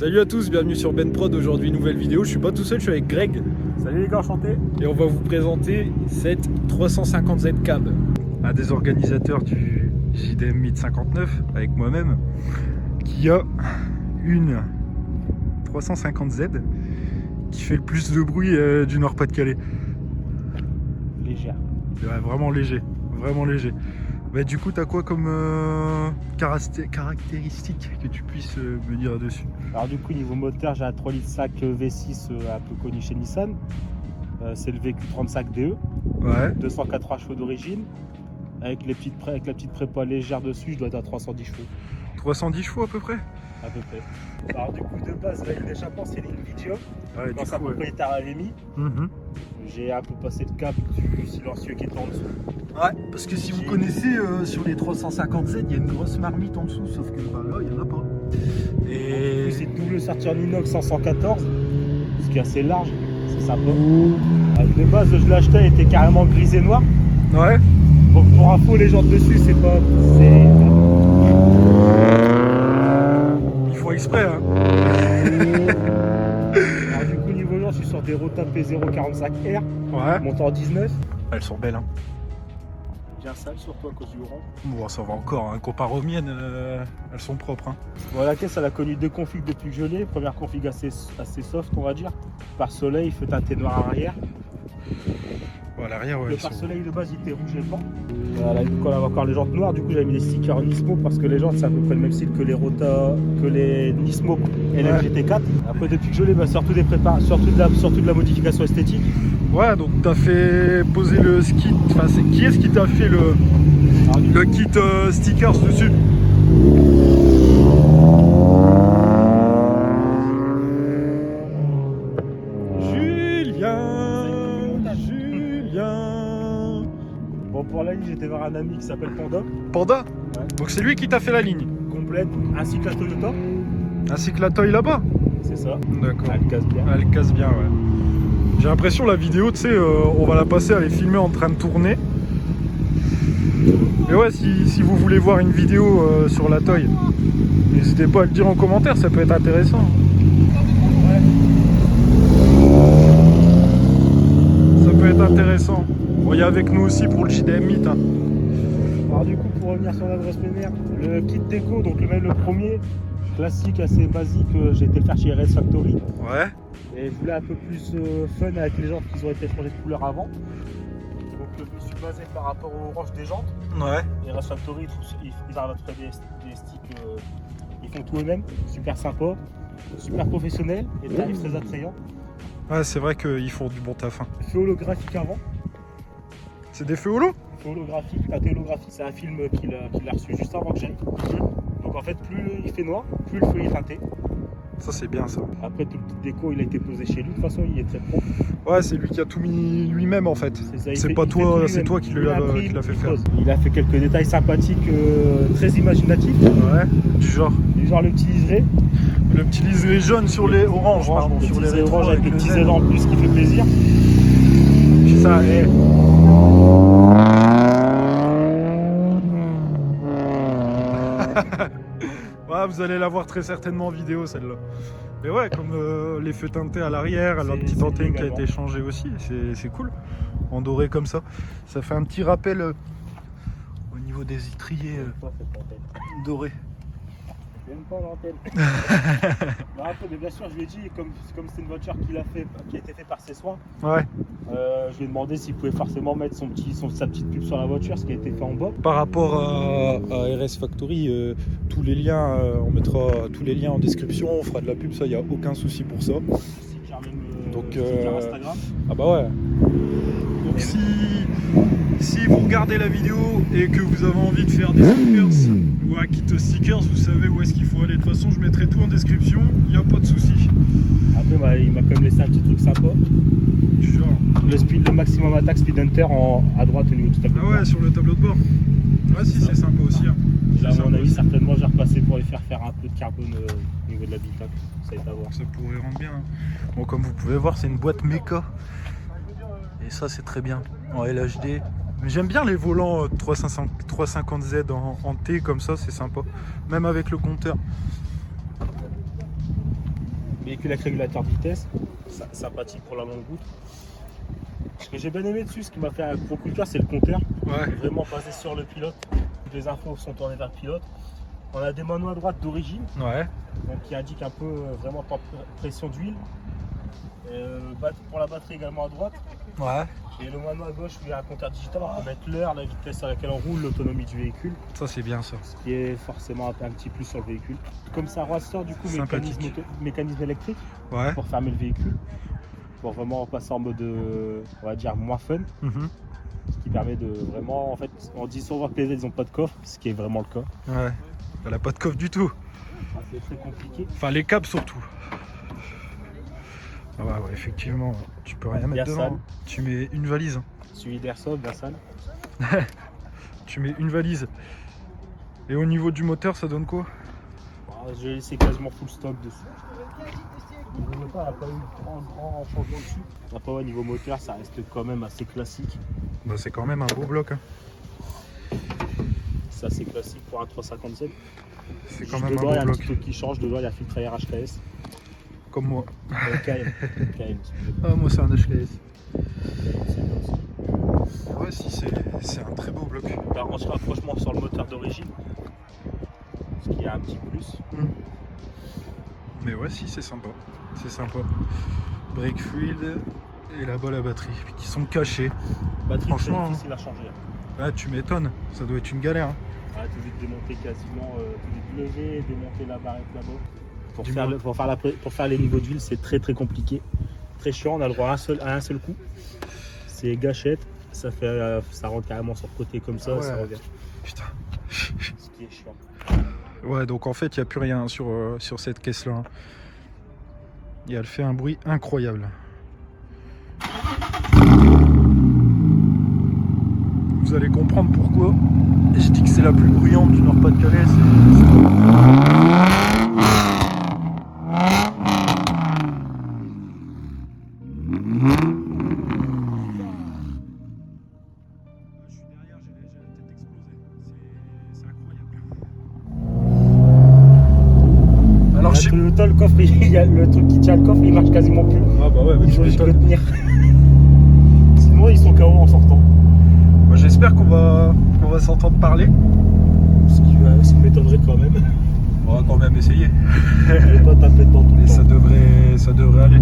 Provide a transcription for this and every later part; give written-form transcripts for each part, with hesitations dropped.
Salut à tous, bienvenue sur Ben Prod. Aujourd'hui nouvelle vidéo, je suis pas tout seul, je suis avec Greg. Salut les gars, enchanté. Et on va vous présenter cette 350Z Cab. Un des organisateurs du JDM Meet 59 avec moi-même, qui a une 350Z qui fait le plus de bruit du Nord-Pas-de-Calais. Légère. Ouais, vraiment léger, vraiment léger. Bah, du coup, t'as quoi comme caractéristiques que tu puisses me dire dessus? Alors du coup, niveau moteur, j'ai un 3 litres sac V6 un peu connu chez Nissan. C'est le VQ35 DE. Ouais. 283 chevaux d'origine. Avec la petite prépa légère dessus, je dois être à 310 chevaux. 310 chevaux à peu près? À peu près. Alors du coup, de base, la ligne d'échappement, c'est une Video. Ouais, Quand sa propriétaire avait mis, j'ai un peu passé le cap du silencieux qui était en dessous. Ouais, parce que si vous connaissez sur les 350Z, il y a une grosse marmite en dessous, sauf que bah, là, il n'y en a pas. Et c'est une double sortie en inox en 114, ce qui est assez large, c'est sympa. De base, je l'ai acheté, elle était carrément grise et noire. ouais. Donc pour info, les gens dessus, c'est pas... Il faut exprès, hein. Alors du coup, niveau genre, je suis sur des Rota P045R, Ouais. moteur 19. Elles sont belles, hein. Bien sale, surtout à cause du rang. Bon, ça va encore, hein. Comparé aux miennes, elles sont propres, hein. Bon, la caisse, elle a connu deux configs depuis que je l'ai. Première config assez soft, on va dire. Par soleil, feu teinté noir arrière. Bon, à l'arrière, ouais. Le pare-soleil de base, il était rouge et blanc. Voilà, du coup, on avait encore les jantes noires. Du coup, j'avais mis des stickers Nismo parce que les jantes, c'est à peu près le même style que les Rota, que les Nismo et la GT4. Après, depuis que je l'ai, bah, surtout de la modification esthétique. Ouais, donc t'as fait poser le skit. Enfin, qui est-ce qui t'a fait le kit stickers dessus? Julien. Bon, pour la ligne, j'étais voir un ami qui s'appelle Panda. Panda? Ouais. Donc c'est lui qui t'a fait la ligne? Complète, ainsi que la Toyota. Ainsi que la Toy là-bas? C'est ça. D'accord. Elle casse bien. Elle casse bien, ouais. J'ai l'impression la vidéo, tu sais, on va la passer à les filmer en train de tourner. Mais ouais, si vous voulez voir une vidéo sur la Toy, n'hésitez pas à le dire en commentaire, ça peut être intéressant. Ouais. Ça peut être intéressant. Voyez avec nous aussi pour le JDM Meet, hein. Alors du coup, pour revenir sur l'adresse plein air, le kit déco, donc même le premier, classique, assez basique, j'ai été le faire chez RS Factory. Ouais. Et je voulais un peu plus fun avec les jantes qui ont été changées de couleur avant. Donc je me suis basé par rapport aux ranges des jantes. Ouais. Et RS Factory, ils arrivent à faire des sticks, ils font tout eux-mêmes, super sympa, super professionnel et tarif très attrayant. Ouais, c'est vrai qu'ils font du bon taf, hein. Feu holographique avant. C'est des feux holo? Feu holographique, teinté holographique, c'est un film qu'il a reçu juste avant que j'aille. Donc en fait, plus il fait noir, plus le feu est teinté. Ça, c'est bien, ça. Après, tout le petit déco, il a été posé chez lui. De toute façon, il est très pro. Ouais, c'est lui qui a tout mis lui-même, en fait. C'est pas toi, c'est toi qui l'a fait faire. Il a fait quelques détails sympathiques, très imaginatifs. Ouais, du genre. Du genre le petit liseré. Le petit liseré jaune sur les oranges, pardon. Le Sur petit les liseré rétros orange avec le petit zèle en plus qui fait plaisir. C'est ça, et... Ouais, vous allez la voir très certainement en vidéo, celle-là. Mais ouais, comme les feux teintés à l'arrière, la petite antenne qui a été changée aussi, c'est cool. En doré comme ça. Ça fait un petit rappel au niveau des étriers dorés. J'aime pas l'antenne. Après, mais bien sûr, je lui ai dit, comme c'est une voiture qui a été faite par ses soins, Ouais. je lui ai demandé s'il pouvait forcément mettre sa petite pub sur la voiture, ce qui a été fait en bas. Par rapport à RS Factory, tous les liens, on mettra tous les liens en description, on fera de la pub, ça, il n'y a aucun souci pour ça. Donc, Instagram. Ah bah ouais. Donc si vous regardez la vidéo et que vous avez envie de faire des stickers ou un kit stickers, vous savez où est-ce qu'il faut aller. De toute façon, je mettrai tout en description, il n'y a pas de souci. Après, bah, il m'a quand même laissé un petit truc sympa. Du genre. Le maximum attack speed hunter à droite au niveau du tableau. Ah ouais, sur le tableau de bord. Ouais, si, c'est sympa aussi. Hein. Là, à mon avis, certainement, j'ai repassé pour les faire un peu de carbone au niveau de l'habitacle. Ça va être à voir. Ça pourrait rendre bien. Hein. Bon, comme vous pouvez voir, c'est une boîte méca. Et ça, c'est très bien. En LHD. Mais j'aime bien les volants 350Z en T comme ça, c'est sympa. Même avec le compteur. Véhicule avec régulateur de vitesse, sympathique pour la longue route. Ce que j'ai bien aimé dessus, ce qui m'a fait un gros coup de cœur, c'est le compteur. Ouais. Vraiment basé sur le pilote. Les infos sont tournées vers le pilote. On a des manuels à droite d'origine, Ouais. donc qui indiquent un peu vraiment par pression d'huile. Pour la batterie également à droite. Ouais. Et le manuel à gauche où il y a un compteur digital, on peut mettre l'heure, la vitesse à laquelle on roule, l'autonomie du véhicule. Ça c'est bien ça. Ce qui est forcément un petit plus sur le véhicule. Comme ça ressort du coup Sympathique. mécanisme électrique Ouais. pour fermer le véhicule. Pour vraiment passer en mode, on va dire, moins fun. Mhm. Ce qui permet de vraiment, en fait, on dit souvent que les aides ils n'ont pas de coffre, ce qui est vraiment le cas. Ouais. Elle a pas de coffre du tout. C'est très compliqué. Enfin les câbles surtout. Ah ouais, effectivement, tu peux rien mettre Versailles. dedans. Tu mets une valise. Suivi d'airsoft, Versailles. Tu mets une valise. Et au niveau du moteur, ça donne quoi? J'ai laissé quasiment full stock dessus. Niveau moteur, il n'y a pas eu de grand changement dessus. Après, au niveau moteur, ça reste quand même assez classique. Bah, c'est quand même un beau bloc. Hein. C'est assez classique pour un 357. C'est quand Juste même dedans, un il y a beau un bloc. petit truc qui change. Dedans, il y a filtre à air HKS. Comme moi. KM. Ah, moi c'est un HKS. C'est comme ça. Ouais, si, c'est un très beau bloc. Là, on se rapproche sur le moteur d'origine. Ce qui est un petit plus. Mais ouais, si, c'est sympa. C'est sympa. Brake fluid et là-bas la batterie qui sont cachés. Batterie Franchement, très difficile à changer. Ah, tu m'étonnes. Ça doit être une galère. Hein. Ah, tu veux démonter quasiment, tu veux lever et démonter la barrette là-bas. Dis-moi. Pour faire les niveaux d'huile, c'est très très compliqué. Très chiant, on a le droit à un seul coup. C'est gâchette, ça rentre carrément sur le côté comme ça, Ah ouais. ça revient. Putain. Ce qui est chiant. Ouais, donc en fait, il n'y a plus rien sur cette caisse-là. Hein. Et elle fait un bruit incroyable. Vous allez comprendre pourquoi. Je dis que c'est la plus bruyante du Nord-Pas-de-Calais. Alors, je sais Toyota, le coffre, le truc qui tient le coffre, il marche quasiment plus. Ah bah ouais, mais Ils tu ont juste le m'étonnes. tenir. Sinon, ils sont KO en sortant. Moi, j'espère qu'on va s'entendre parler. Ce qui m'étonnerait quand même. On va quand même essayer. Je vais pas taper dedans tout le Et temps. ça devrait aller.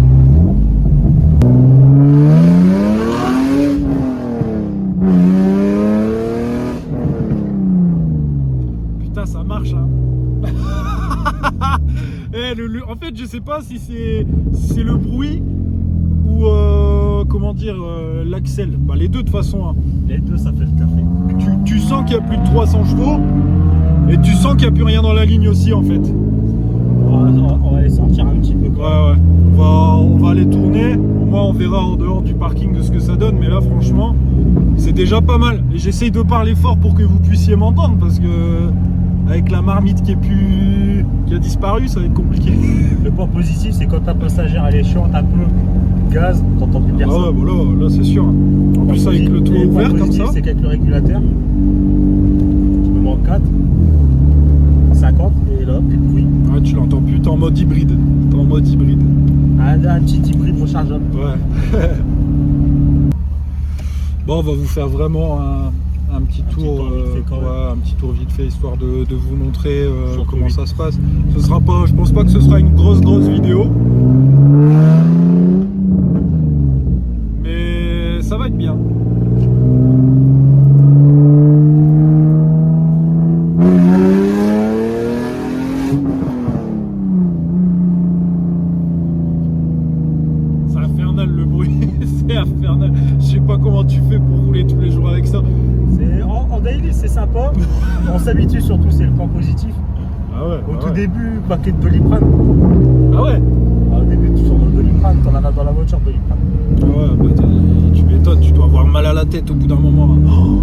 Putain, ça marche hein. En fait, je sais pas si c'est le bruit ou comment dire l'axel. Bah, les deux de toute façon. Hein. Les deux, ça fait le café. Tu sens qu'il y a plus de 300 chevaux et tu sens qu'il n'y a plus rien dans la ligne aussi en fait. On va les sortir un petit peu quand même. Ouais. On va aller tourner. Au moins on verra en dehors du parking de ce que ça donne. Mais là franchement, c'est déjà pas mal. Et j'essaye de parler fort pour que vous puissiez m'entendre parce que avec la marmite qui a disparu, ça va être compliqué. Le point positif, c'est quand ta passagère elle est chiante, un peu gaz, t'entends plus Ah personne. ouais, bon là c'est sûr. En plus avec le toit ouvert comme ça. C'est qu'avec le régulateur, tu me manques 4, 50 et là, plus de bruit. Ah, tu l'entends plus, t'es en mode hybride. Un petit hybride rechargeable. Ouais. Bon, on va vous faire vraiment un petit tour, vite fait quand même. un petit tour vite fait histoire de vous montrer Surtout comment vite. ça se passe. Ce sera pas, je pense pas que ce sera une grosse vidéo, mais ça va être bien. C'est infernal le bruit, c'est infernal. Je sais pas comment tu fais pour rouler tous les jours avec ça. En daily, c'est sympa. On s'habitue surtout, c'est le point positif. Ah ouais. Au tout début, paquet de Doliprane. Ah ouais. Au début, toujours dans le Doliprane, t'en as dans la voiture Doliprane. Ah ouais, bah tu m'étonnes, tu dois avoir mal à la tête au bout d'un moment. Oh,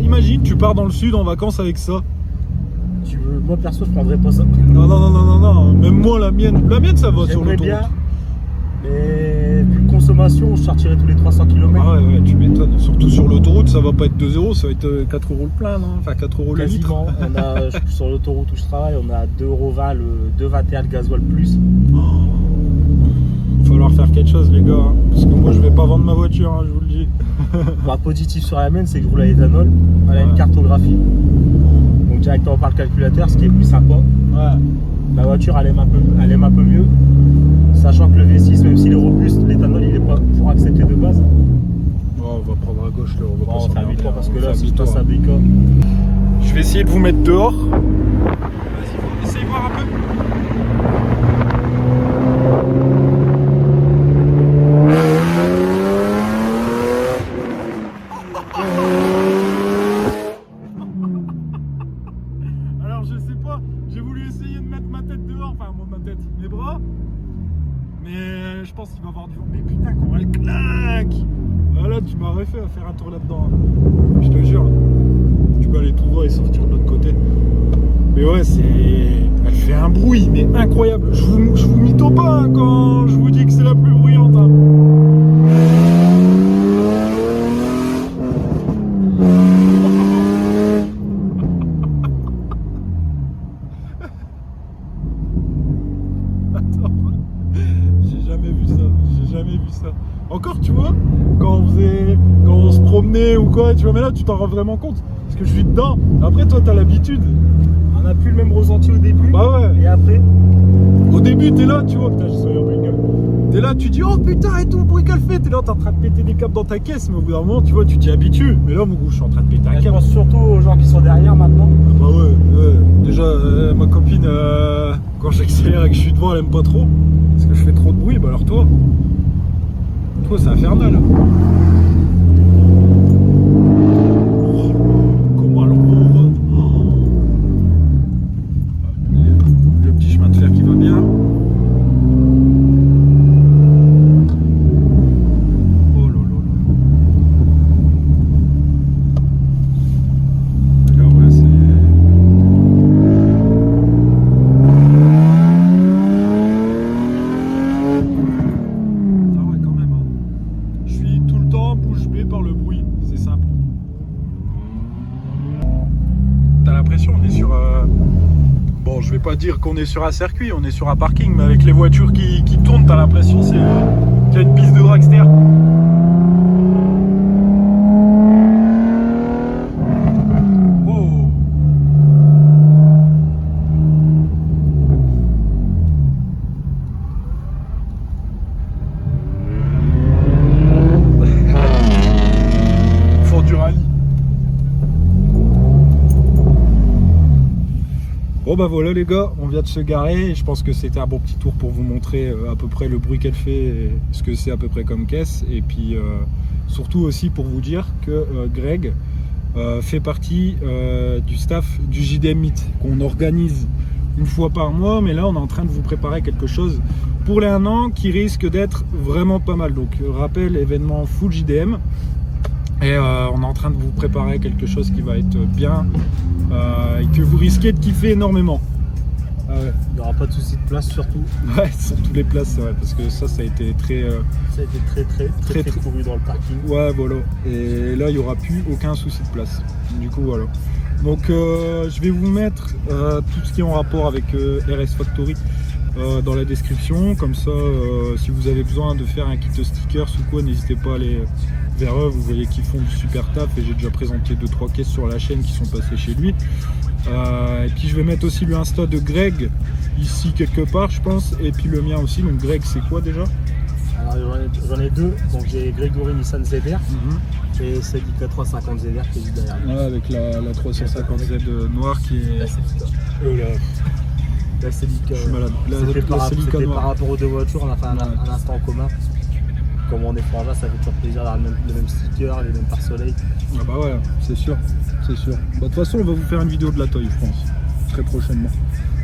imagine, tu pars dans le sud en vacances avec ça. Moi perso, je prendrais pas ça. Non. Même moi, la mienne ça va sur J'aimerais l'autoroute. bien, mais vu de consommation, je sortirais tous les 300 km. Ah ouais, tu m'étonnes. Surtout sur l'autoroute, ça va pas être 2 €, ça va être 4 € le plein, non? Enfin 4 € le litre. Quasiment. On a, sur l'autoroute où je travaille, on a 2,20 € le 2,21 le gasoil plus. falloir faire quelque chose les gars, hein, parce que moi je vais pas vendre ma voiture, hein, je vous le dis. Le positif sur la mienne, c'est que je roule à l'éthanol, elle a une cartographie, donc directement par le calculateur, ce qui est plus sympa. Ouais. La voiture elle aime un peu mieux, sachant que le V6, même s'il est robuste, l'éthanol il est pas pour accepter de base. Oh, on va prendre à gauche là, on va pas On va faire s'emmerder, mi-tour parce que on va là, faire si je passe mi-tour. à Brica. Je vais essayer de vous mettre dehors. Vas-y, essaye de voir un peu. Alors je sais pas, j'ai voulu essayer de mettre ma tête dehors, enfin ma tête, mes bras. Mais je pense qu'il va y avoir du vent. Mais putain, comment elle claque! Voilà, tu m'as refait à faire un tour là-dedans. Je te jure. Tu peux aller tout droit et sortir de l'autre côté. Mais ouais, elle fait un bruit, mais incroyable. Je vous mytho pas hein, quand je vous dis que c'est la plus bruyante. Hein. Attends, j'ai jamais vu ça. Encore, tu vois, quand on se promenait ou quoi, tu vois, mais là tu t'en rends vraiment compte. Parce que je suis dedans. Après, toi, t'as l'habitude. On n'a plus le même ressenti au début. Bah ouais. Et après, au début, t'es là, tu vois, putain, j'ai souri en pleine gueule. T'es là, tu dis, oh putain, et tout le bruit qu'elle fait. T'es là, t'es en train de péter des câbles dans ta caisse, mais au bout d'un moment, tu vois, tu t'y habitues. Mais là, mon goût, je suis en train de péter un je câble. pense surtout aux gens qui sont derrière maintenant. Ah bah ouais. Déjà, ma copine, quand j'accélère et que je suis devant, elle aime pas trop. Parce que je fais trop de bruit. Bah alors toi, c'est infernal. Comment elle ronronne. Le petit chemin de fer qui va bien. Oh là là. Là ouais, c'est... bouche bée par le bruit, c'est simple. T'as l'impression on est sur bon, je vais pas dire qu'on est sur un circuit, on est sur un parking, mais avec les voitures qui tournent, t'as l'impression qu'il y a une piste de dragster. Oh. Du rallye. Bon bah voilà les gars, on vient de se garer et je pense que c'était un bon petit tour pour vous montrer à peu près le bruit qu'elle fait et ce que c'est à peu près comme caisse, et puis surtout aussi pour vous dire que Greg fait partie du staff du JDM Meet qu'on organise une fois par mois, mais là on est en train de vous préparer quelque chose pour les 1 an qui risque d'être vraiment pas mal. Donc rappel, événement full JDM. Et on est en train de vous préparer quelque chose qui va être bien et que vous risquez de kiffer énormément. Ah ouais. Il n'y aura pas de souci de place surtout. Ouais, surtout les places, c'est vrai, parce que ça a été très... ça a été très couru dans le parking. Ouais, voilà. Et là, il n'y aura plus aucun souci de place. Du coup, voilà. Donc, je vais vous mettre tout ce qui est en rapport avec RS Factory dans la description. Comme ça, si vous avez besoin de faire un kit stickers ou quoi, n'hésitez pas à aller vers eux. Vous voyez qu'ils font du super taf et j'ai déjà présenté 2-3 caisses sur la chaîne qui sont passées chez lui. Et puis je vais mettre aussi le Insta de Greg ici quelque part, je pense, et puis le mien aussi. Donc Greg, c'est quoi déjà? Alors j'en ai 2, donc j'ai Grégory Nissan ZR et Celica 350 ZR qui est juste derrière. Ouais, avec la 350Z noire qui est... La Celica. Je suis malade. C'était Celica par rapport aux 2 voitures, on a fait un instant en commun. Comme on est frangin, ça fait toujours plaisir d'avoir le même sticker, les mêmes pare-soleil. Ah bah ouais, c'est sûr, c'est sûr. Bah, de toute façon, on va vous faire une vidéo de la Toy, je pense, très prochainement.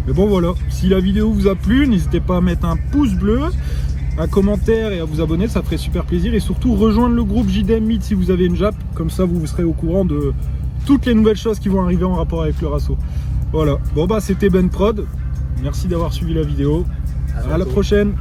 Mais bon voilà, si la vidéo vous a plu, n'hésitez pas à mettre un pouce bleu, un commentaire et à vous abonner, ça ferait super plaisir. Et surtout, rejoindre le groupe JDM Meet si vous avez une Jap, comme ça vous serez au courant de toutes les nouvelles choses qui vont arriver en rapport avec le Rasso. Voilà, bon bah c'était Ben Prod, merci d'avoir suivi la vidéo, à la prochaine.